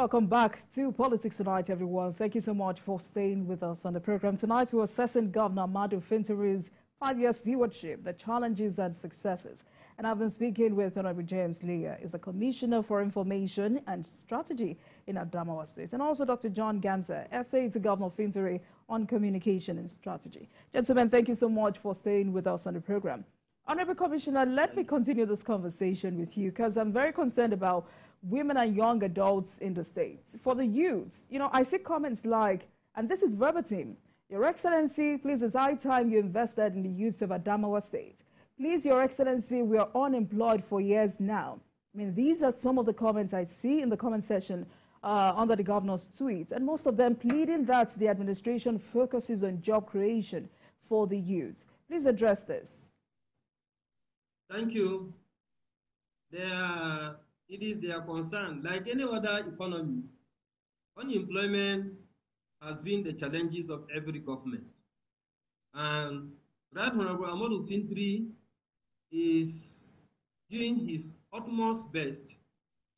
Welcome back to Politics Tonight, everyone. Thank you so much for staying with us on the program. Tonight, we're assessing Governor Fintiri's 5-year stewardship, the challenges and successes. And I've been speaking with Honorable James Leah, is the Commissioner for Information and Strategy in Adamawa State, and also Dr. John Ganser, essay to Governor Fintiri on communication and strategy. Gentlemen, thank you so much for staying with us on the program. Honorable Commissioner, let me continue this conversation with you because I'm very concerned about women and young adults in the States. For the youths, I see comments like, and this is verbatim, Your Excellency, please, it's high time you invested in the youths of Adamawa State. Please, Your Excellency, we are unemployed for years now. I mean, these are some of the comments I see in the comment section under the governor's tweets, and most of them pleading that the administration focuses on job creation for the youths. Please address this. Thank you. It is their concern. Like any other economy, unemployment has been the challenges of every government. And Right Honorable Amadou Fintiri is doing his utmost best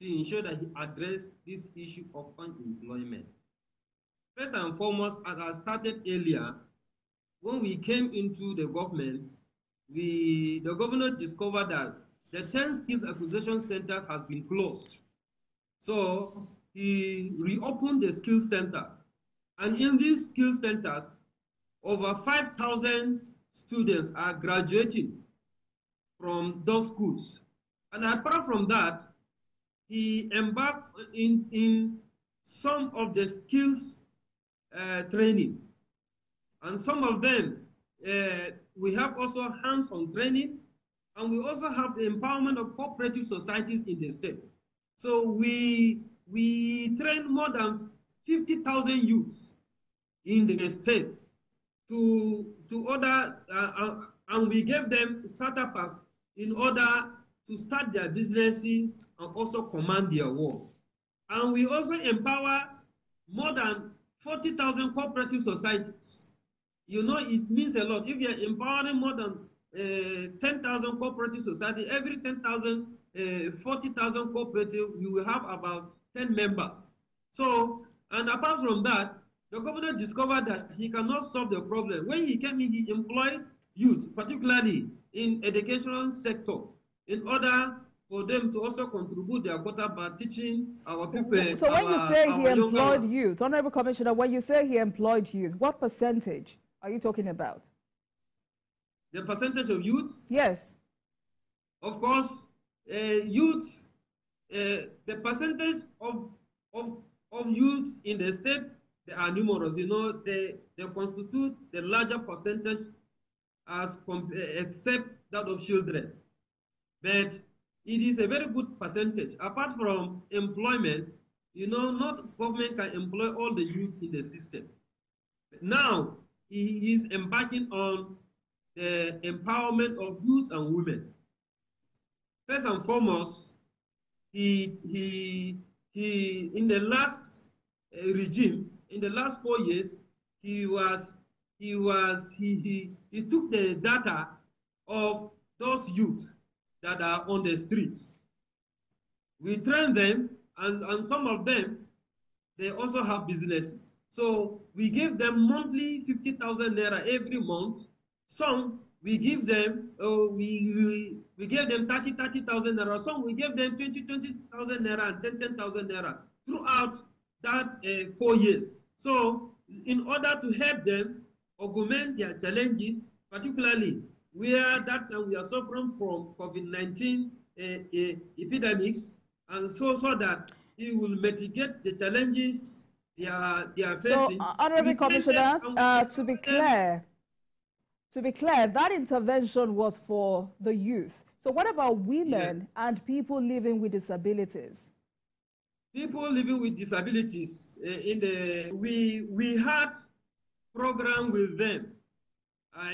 to ensure that he addresses this issue of unemployment. First and foremost, as I started earlier, when we came into the government, the governor discovered that the 10 skills acquisition center has been closed. So he reopened the skill centers. And in these skill centers, over 5,000 students are graduating from those schools. And apart from that, he embarked in some of the skills training. And some of them, we have also hands-on training, and we also have the empowerment of cooperative societies in the state. So we train more than 50,000 youths in the state to order, and we gave them starter packs in order to start their businesses and also command their work. And we also empower more than 40,000 cooperative societies. It means a lot. If you're empowering more than 10,000 cooperative society, every 10,000, 40,000 cooperative, you will have about 10 members. So, and apart from that, the governor discovered that he cannot solve the problem. When he came in, he employed youth, particularly in educational sector, in order for them to also contribute their quota by teaching our people. So when you say he employed youth, Honorable Commissioner, when you say he employed youth, what percentage are you talking about? The percentage of youths? Yes. Of course, youths, the percentage of youths in the state, they are numerous. They constitute the larger percentage except that of children. But it is a very good percentage. Apart from employment, not government can employ all the youths in the system. Now, he is embarking on the empowerment of youth and women. First and foremost, he in the last regime, in the last 4 years, he took the data of those youths that are on the streets. We train them, and some of them, they also have businesses. So we give them monthly 50,000 naira every month. Some we give them, we give them 30,000 naira. Some we give them 20,000 naira and 10,000 naira throughout that 4 years. So in order to help them augment their challenges, particularly where that time we are suffering from COVID-19 epidemics, and so that it will mitigate the challenges they are facing. So, Honorable Commissioner, to be clear, that intervention was for the youth. So what about women and people living with disabilities? People living with disabilities, we had program with them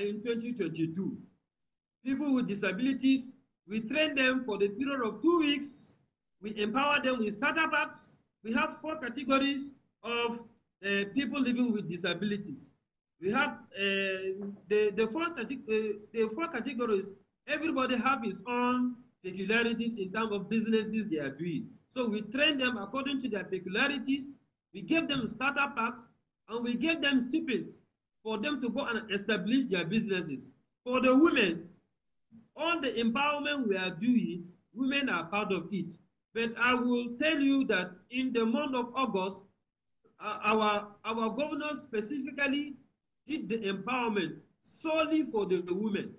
in 2022. People with disabilities, we train them for the period of 2 weeks. We empower them with starter packs. We have 4 categories of people living with disabilities. We have the four categories. Everybody have his own peculiarities in terms of businesses they are doing. So we train them according to their peculiarities. We give them starter packs, and we give them stipends for them to go and establish their businesses. For the women, all the empowerment we are doing, women are part of it. But I will tell you that in the month of August, our governor specifically did the empowerment solely for the women.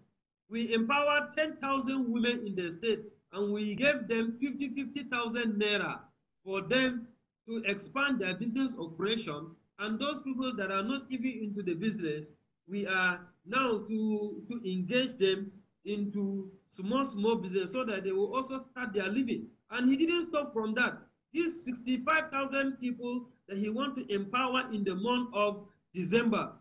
We empowered 10,000 women in the state, and we gave them 50,000 naira for them to expand their business operation. And those people that are not even into the business, we are now to engage them into small business so that they will also start their living. And he didn't stop from that. These 65,000 people that he wants to empower in the month of December,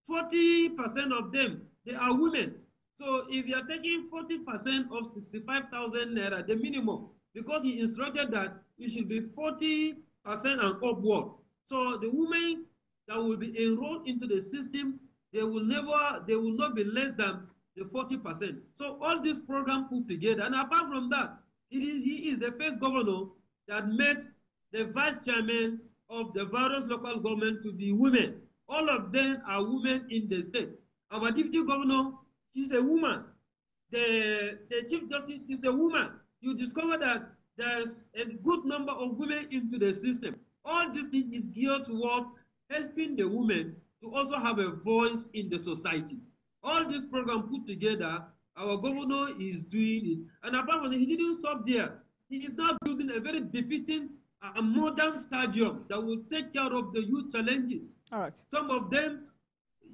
40% of them, they are women. So if you are taking 40% of 65,000 naira, the minimum, because he instructed that it should be 40% and upward. So the women that will be enrolled into the system, they will not be less than the 40%. So all this program put together, and apart from that, he is the first governor that made the vice chairman of the various local government to be women. All of them are women in the state. Our deputy governor, she's a woman. The chief justice is a woman. You discover that there's a good number of women into the system. All this thing is geared toward helping the women to also have a voice in the society. All this program put together, our governor is doing it. And apart from that, he didn't stop there. He is now building a very befitting and modern stadium that will take care of the youth challenges. All right. Some of them,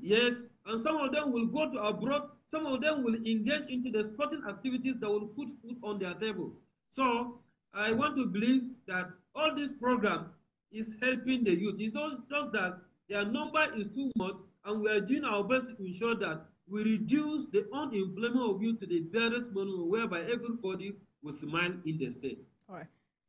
yes, and some of them will go to abroad. Some of them will engage into the sporting activities that will put food on their table. So I want to believe that all these programs is helping the youth. It's just that their number is too much, and we are doing our best to ensure that we reduce the unemployment of youth to the barest minimum, whereby everybody will smile in the state. All right.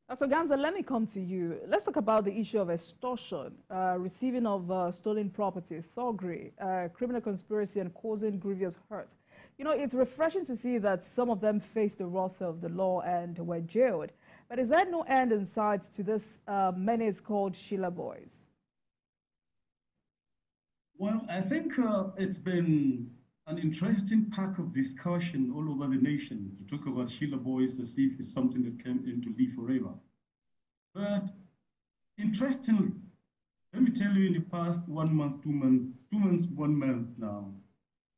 Dr. Gamza, let me come to you. Let's talk about the issue of extortion, receiving of stolen property, thuggery, criminal conspiracy, and causing grievous hurt. You know, it's refreshing to see that some of them faced the wrath of the law and were jailed. But is there no end in sight to this menace called Sheila Boys? Well, I think it's been an interesting pack of discussion all over the nation to talk about Sheila Boys as if it's something that came in to live forever. But interestingly, let me tell you, in the past 1 month, 2 months, 2 months, 1 month now,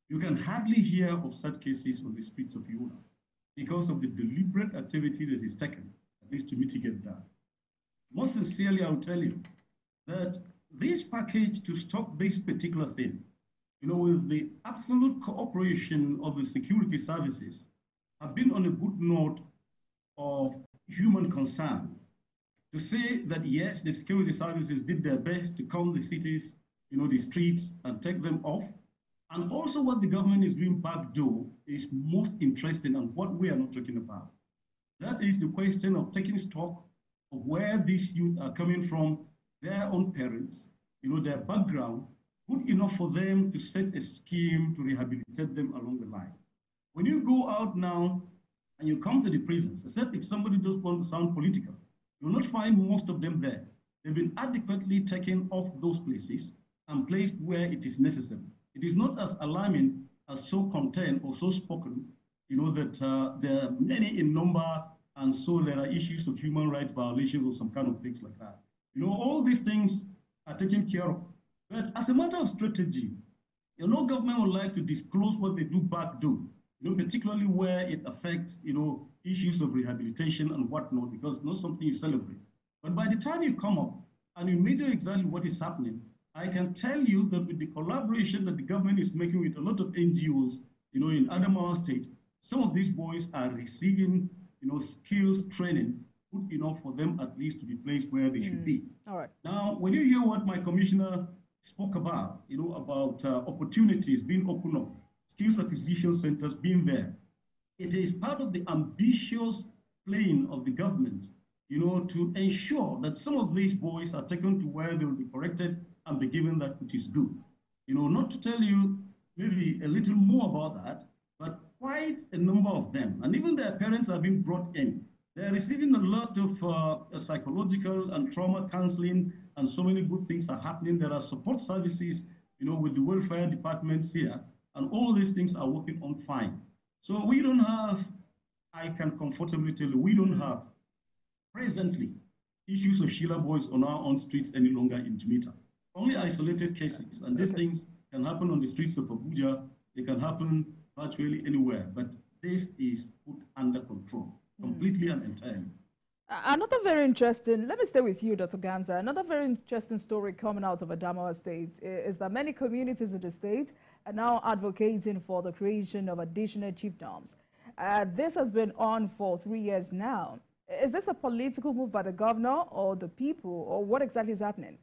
you can hardly hear of such cases on the streets of Yola because of the deliberate activity that is taken, at least to mitigate that. Most sincerely, I'll tell you that this package to stop this particular thing, you know, with the absolute cooperation of the security services, have been on a good note of human concern. To say that, yes, the security services did their best to calm the cities, you know, the streets, and take them off. And also what the government is doing backdoor is most interesting, and what we are not talking about. That is the question of taking stock of where these youth are coming from, their own parents, you know, their background, good enough for them to set a scheme to rehabilitate them along the line. When you go out now and you come to the prisons, except if somebody just wants to sound political, you'll not find most of them there. They've been adequately taken off those places and placed where it is necessary. It is not as alarming as so contained or so spoken, you know, that there are many in number, and so there are issues of human rights violations or some kind of things like that. You know, all these things are taken care of. But as a matter of strategy, you know, government would like to disclose what they do backdoor, you know, particularly where it affects, you know, issues of rehabilitation and whatnot, because not something you celebrate. But by the time you come up and you measure exactly what is happening, I can tell you that with the collaboration that the government is making with a lot of NGOs, you know, in Adamawa State, some of these boys are receiving, you know, skills training good enough for them at least to be placed where they should be. All right. Now, when you hear what my commissioner spoke about, you know, about opportunities being opened up, skills acquisition centers being there, it is part of the ambitious plan of the government, you know, to ensure that some of these boys are taken to where they will be corrected and be given that which is good. You know, not to tell you maybe a little more about that, but quite a number of them, and even their parents are being brought in. They're receiving a lot of psychological and trauma counseling, and so many good things are happening. There are support services, with the welfare departments here, and all these things are working on fine. So we don't have, I can comfortably tell you, we don't have presently issues of Sheila boys on our own streets any longer in Jamaica. Only isolated cases, and these things can happen on the streets of Abuja. They can happen virtually anywhere, but this is put under control completely and entirely. Another very interesting, let me stay with you, Dr. Gamza. Another very interesting story coming out of Adamawa State is that many communities in the state are now advocating for the creation of additional chiefdoms. This has been on for 3 years now. Is this a political move by the governor or the people, or what exactly is happening?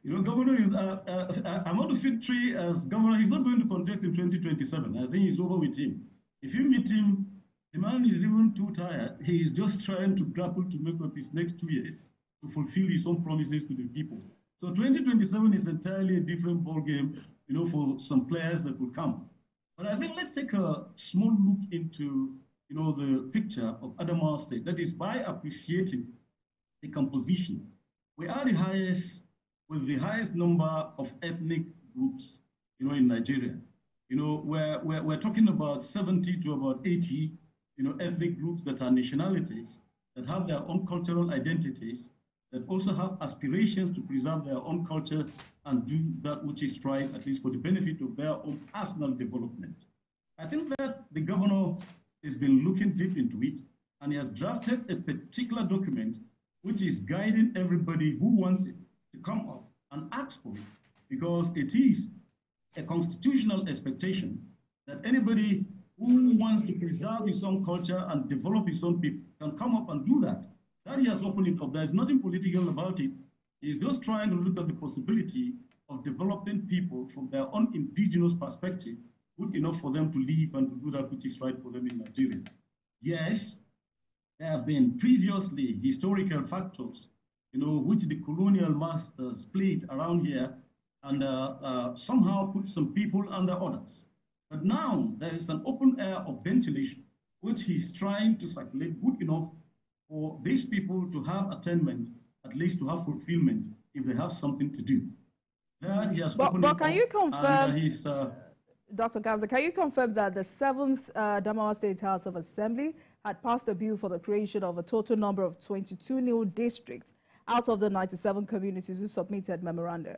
Governor Ahmadu Fintiri as governor, he's not going to contest in 2027. I think it's over with him. If you meet him, the man is even too tired. He is just trying to grapple to make up his next 2 years to fulfill his own promises to the people. So 2027 is entirely a different ballgame, for some players that will come. But I think let's take a small look into, the picture of Adamawa State. That is, by appreciating the composition, we are the highest, with the highest number of ethnic groups, in Nigeria. We're talking about 70 to about 80, ethnic groups that are nationalities, that have their own cultural identities, that also have aspirations to preserve their own culture and do that which is right, at least for the benefit of their own personal development. I think that the governor has been looking deep into it, and he has drafted a particular document which is guiding everybody who wants it to come up and ask for it, because it is a constitutional expectation that anybody who wants to preserve his own culture and develop his own people can come up and do that. That he has opened it up. There's nothing political about it. He's just trying to look at the possibility of developing people from their own indigenous perspective, good enough for them to live and to do that which is right for them in Nigeria. Yes, there have been previously historical factors, which the colonial masters played around here and somehow put some people under orders. But now there is an open air of ventilation, which he's trying to circulate good enough for these people to have attainment, at least to have fulfillment if they have something to do. That he has opened but can you confirm, Dr. Gamza, can you confirm that the 7th Adamawa State House of Assembly had passed a bill for the creation of a total number of 22 new districts out of the 97 communities who submitted memoranda?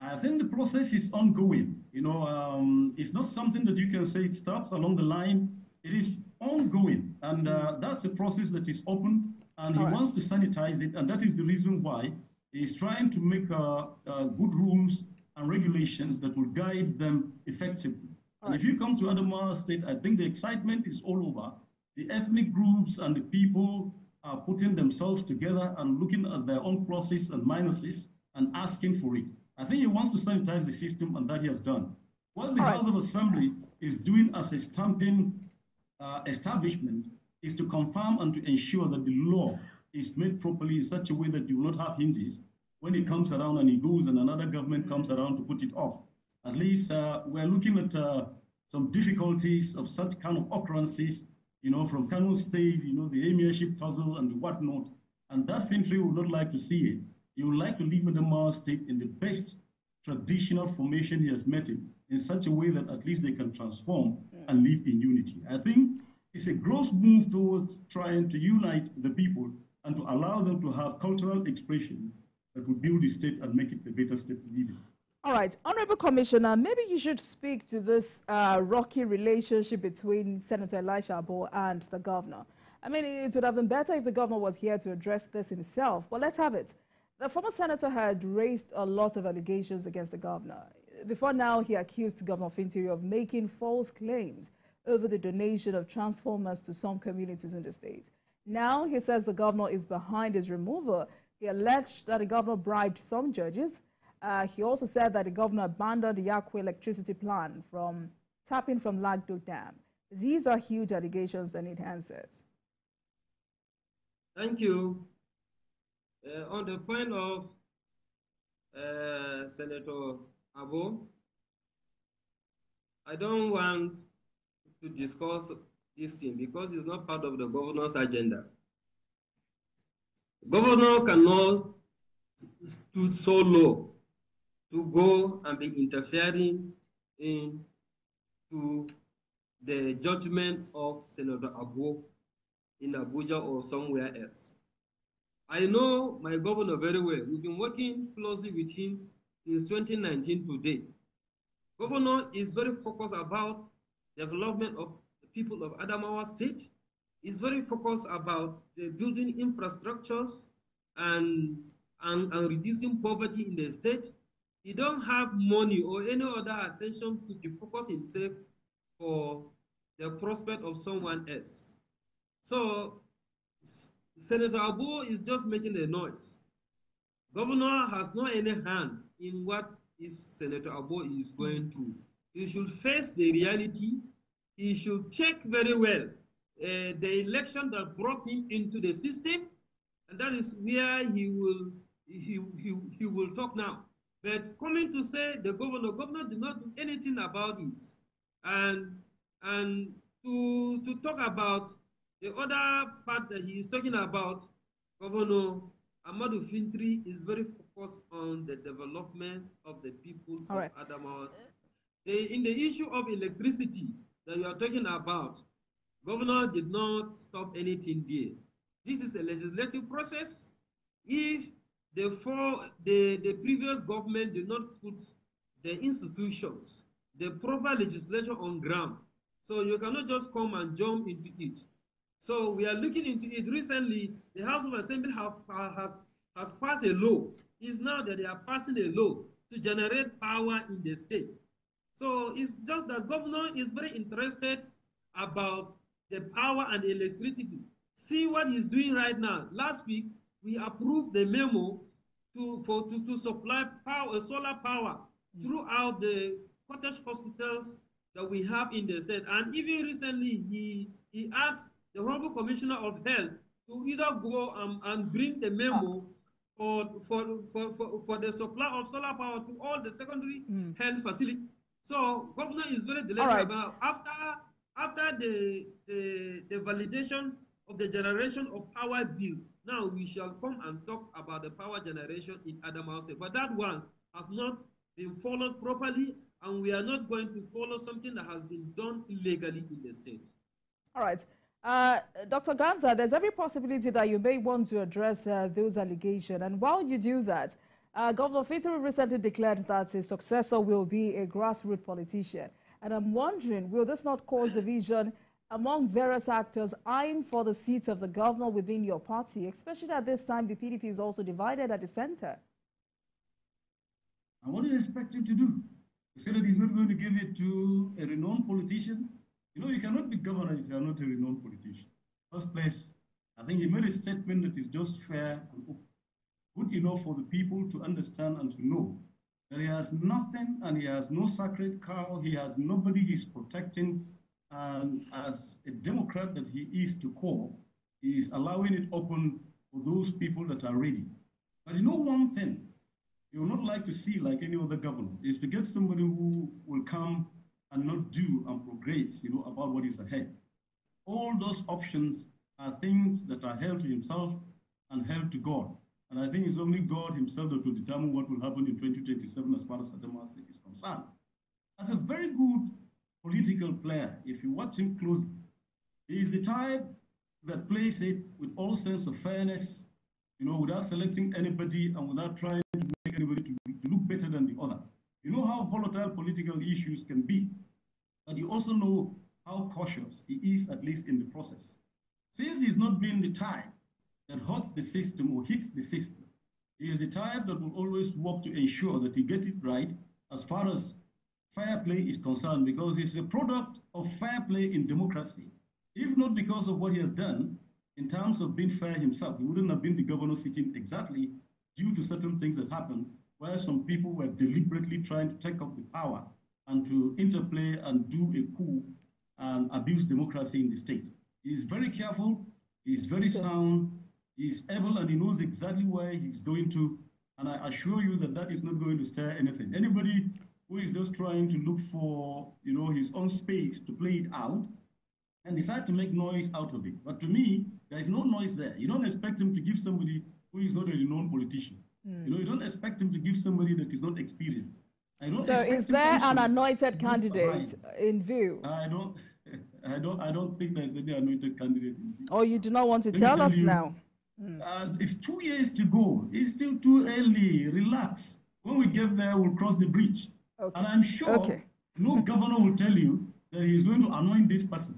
I think the process is ongoing. It's not something that you can say it stops along the line. It is ongoing, and that's a process that is open, and he wants to sanitize it, and that is the reason why he's trying to make good rules and regulations that will guide them effectively. And if you come to Adamawa State, I think the excitement is all over. The ethnic groups and the people are putting themselves together and looking at their own pluses and minuses and asking for it. I think he wants to sanitize the system, and that he has done. What the House of Assembly is doing as a stamping establishment is to confirm and to ensure that the law is made properly in such a way that you will not have hinges when it comes around and it goes and another government comes around to put it off. At least we're looking at some difficulties of such kind of occurrences, from Kano State, the emirship tussle and the whatnot. And that Fintiri would not like to see it. He would like to leave Adamawa State in the best traditional formation he has met in such a way that at least they can transform and live in unity. I think it's a gross move towards trying to unite the people and to allow them to have cultural expression that will build the state and make it a better state to live in. All right, Honorable Commissioner, maybe you should speak to this rocky relationship between Senator Elisha Abo and the governor. I mean, it would have been better if the governor was here to address this himself, but let's have it. The former senator had raised a lot of allegations against the governor. Before now, he accused Governor Fintiri of making false claims over the donation of transformers to some communities in the state. Now, he says the governor is behind his removal. He alleged that the governor bribed some judges. He also said that the governor abandoned the Yakwe electricity plan from tapping from Lagdo Dam. These are huge allegations that need answers. Thank you. On the point of Senator Abo, I don't want to discuss this thing because it's not part of the governor's agenda. Governor cannot stood so low to go and be interfering into the judgment of Senator Abu in Abuja or somewhere else. I know my governor very well. We've been working closely with him since 2019 to date. Governor is very focused about development of the people of Adamawa State. He's very focused about the building infrastructures and reducing poverty in the state. He don't have money or any other attention to focus himself for the prospect of someone else. So Senator Abu is just making a noise. Governor has no any hand in what Senator Abu is going through. He should face the reality. He should check very well the election that brought him into the system, and that is where he will talk now. But coming to say the governor did not do anything about it, and to talk about the other part that he is talking about, Governor Amadou Fintiri is very focused on the development of the people of Adamawa. In the issue of electricity that you are talking about, Governor did not stop anything there. This is a legislative process. If the previous government did not put the institutions, the proper legislation on ground, so you cannot just come and jump into it. So we are looking into it. Recently, the House of Assembly has passed a law. It's now that they are passing a law to generate power in the state. So it's just that governor is very interested about the power and the electricity. See what he's doing right now. Last week, we approved the memo to supply power, solar power throughout the cottage hospitals that we have in the state. And even recently, he asked the Honorable Commissioner of Health to either go and bring the memo for the supply of solar power to all the secondary health facilities. So governor is very deliberate about after the validation of the generation of power bill. Now we shall come and talk about the power generation in Adamawa State. But that one has not been followed properly, and we are not going to follow something that has been done illegally in the state. All right. Dr. Gamza, there's every possibility that you may want to address those allegations. And while you do that, Governor Fintiri recently declared that his successor will be a grassroots politician. And I'm wondering, will this not cause division among various actors eyeing for the seat of the governor within your party, especially at this time the PDP is also divided at the center? And what do you expect him to do? He said that he's not going to give it to a renowned politician. You know, you cannot be governor if you are not a renowned politician. First place, I think he made a statement that is just fair and open, good enough for the people to understand and to know that he has nothing and he has no sacred cow, he has nobody he's protecting, and as a Democrat that he is to core, he is allowing it open for those people that are ready. But you know one thing, you would not like to see like any other governor, is to get somebody who will come and not do and progress, about what is ahead. All those options are things that are held to himself and held to God. And I think it's only God himself that will determine what will happen in 2027 as far as Adamawa State is concerned. As a very good political player, if you watch him closely, he is the type that plays it with all sense of fairness, without selecting anybody and without trying to make anybody to look better than the other. You know how volatile political issues can be, but you also know how cautious he is, at least in the process. Since he's not been the type that hurts the system or hits the system, he is the type that will always work to ensure that he gets it right as far as fair play is concerned, because he's a product of fair play in democracy. If not because of what he has done in terms of being fair himself, he wouldn't have been the governor sitting exactly due to certain things that happened, where some people were deliberately trying to take up the power and to interplay and do a coup and abuse democracy in the state. He's very careful, he's very sound, he's able, and he knows exactly where he's going to, and I assure you that that is not going to stir anything. Anybody who is just trying to look for, his own space to play it out and decide to make noise out of it. But to me, there is no noise there. You don't expect him to give somebody who is not a renowned politician. You don't expect him to give somebody that is not experienced. So is there an anointed candidate in view? I don't think there's any anointed candidate in view. Oh, you do not want to tell us now? It's 2 years to go. It's still too early. Relax. When we get there, we'll cross the bridge. Okay. And I'm sure no governor will tell you that he's going to anoint this person.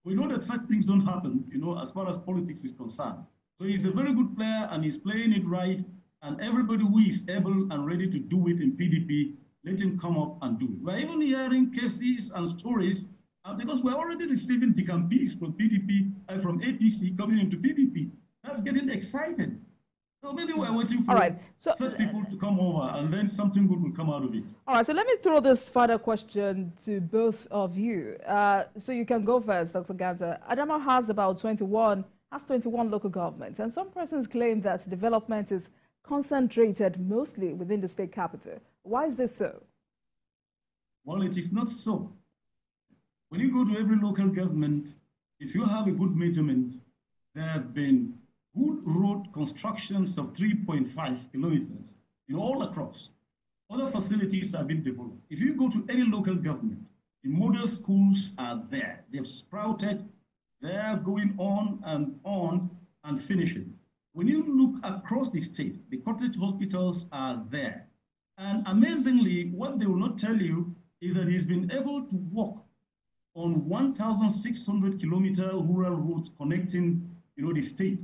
We know that such things don't happen, as far as politics is concerned. So he's a very good player and he's playing it right. And everybody who is able and ready to do it in PDP, let him come up and do it. We're even hearing cases and stories because we're already receiving decampees from PDP and from APC coming into PDP. That's getting excited. So maybe we're waiting for such people to come over and then something good will come out of it. All right, so let me throw this final question to both of you. So you can go first, Dr. Gamza. Adamawa has about 21 local governments, and some persons claim that development is concentrated mostly within the state capital. Why is this so? Well, it is not so. When you go to every local government, if you have a good measurement, there have been good road constructions of 3.5 kilometers, all across. Other facilities have been developed. If you go to any local government, the model schools are there. They've sprouted. They're going on and finishing. When you look across the state, the cottage hospitals are there. And amazingly, what they will not tell you is that he's been able to walk on 1,600 kilometer rural roads connecting, the state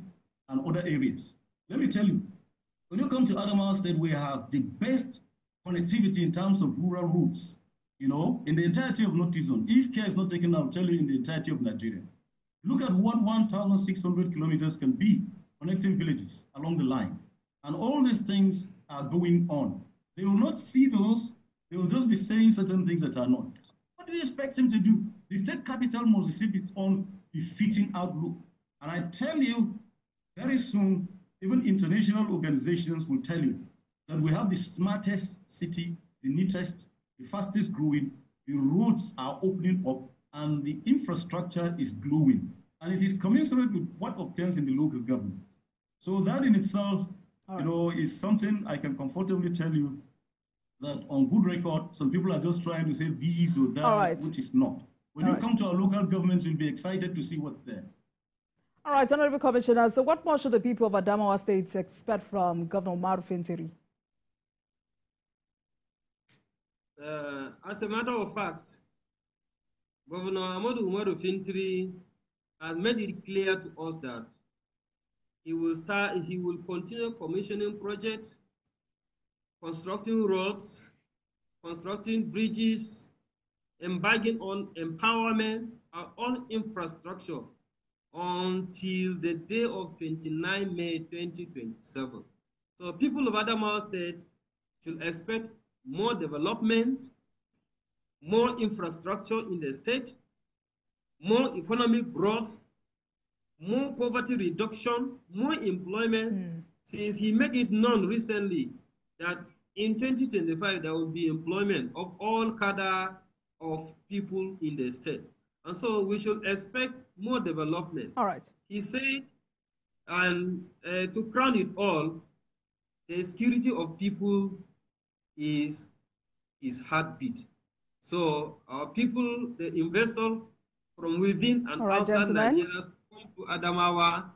and other areas. Let me tell you, when you come to Adamawa State, we have the best connectivity in terms of rural routes, in the entirety of North Zone. If care is not taken, I'll tell you in the entirety of Nigeria. Look at what 1,600 kilometers can be connecting villages along the line. And all these things are going on. They will not see those. They will just be saying certain things that are not. What do you expect him to do? The state capital must receive its own befitting outlook. And I tell you, very soon, even international organizations will tell you that we have the smartest city, the neatest, the fastest growing, the roads are opening up, and the infrastructure is glowing. And it is commensurate with what obtains in the local governments. So that in itself, is something I can comfortably tell you that on good record, some people are just trying to say these or that, which is not. When you come to our local governments, you'll be excited to see what's there. All right, Honorable Commissioner, so what more should the people of Adamawa State expect from Governor Fintiri? As a matter of fact, Governor Fintiri has made it clear to us that he will continue commissioning projects, constructing roads, constructing bridges, embarking on empowerment and on infrastructure until the day of 29 May 2027. So people of Adamawa State should expect more development, more infrastructure in the state, more economic growth, more poverty reduction, more employment, since he made it known recently that in 2025 there will be employment of all cadre of people in the state. And so we should expect more development. All right. He said, and to crown it all, the security of people is heartbeat. So our people, the investors from within and outside Nigeria, come to Adamawa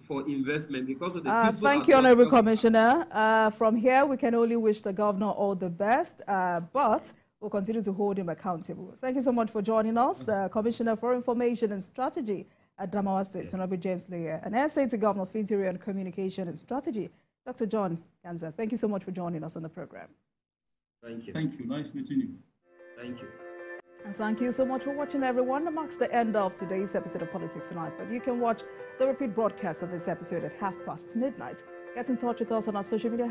for investment because of the peaceful. Thank you, Honorable Commissioner. From here, we can only wish the governor all the best, but we'll continue to hold him accountable. Thank you so much for joining us, Commissioner for Information and Strategy at Adamawa State, Honorable James Leah, and SA to Governor Fintiri on Communication and Strategy, Dr. John Gamza. Thank you so much for joining us on the program. Thank you. Thank you. Nice meeting you. Thank you. And thank you so much for watching, everyone. That marks the end of today's episode of Politics Tonight, but you can watch the repeat broadcast of this episode at midnight. Get in touch with us on our social media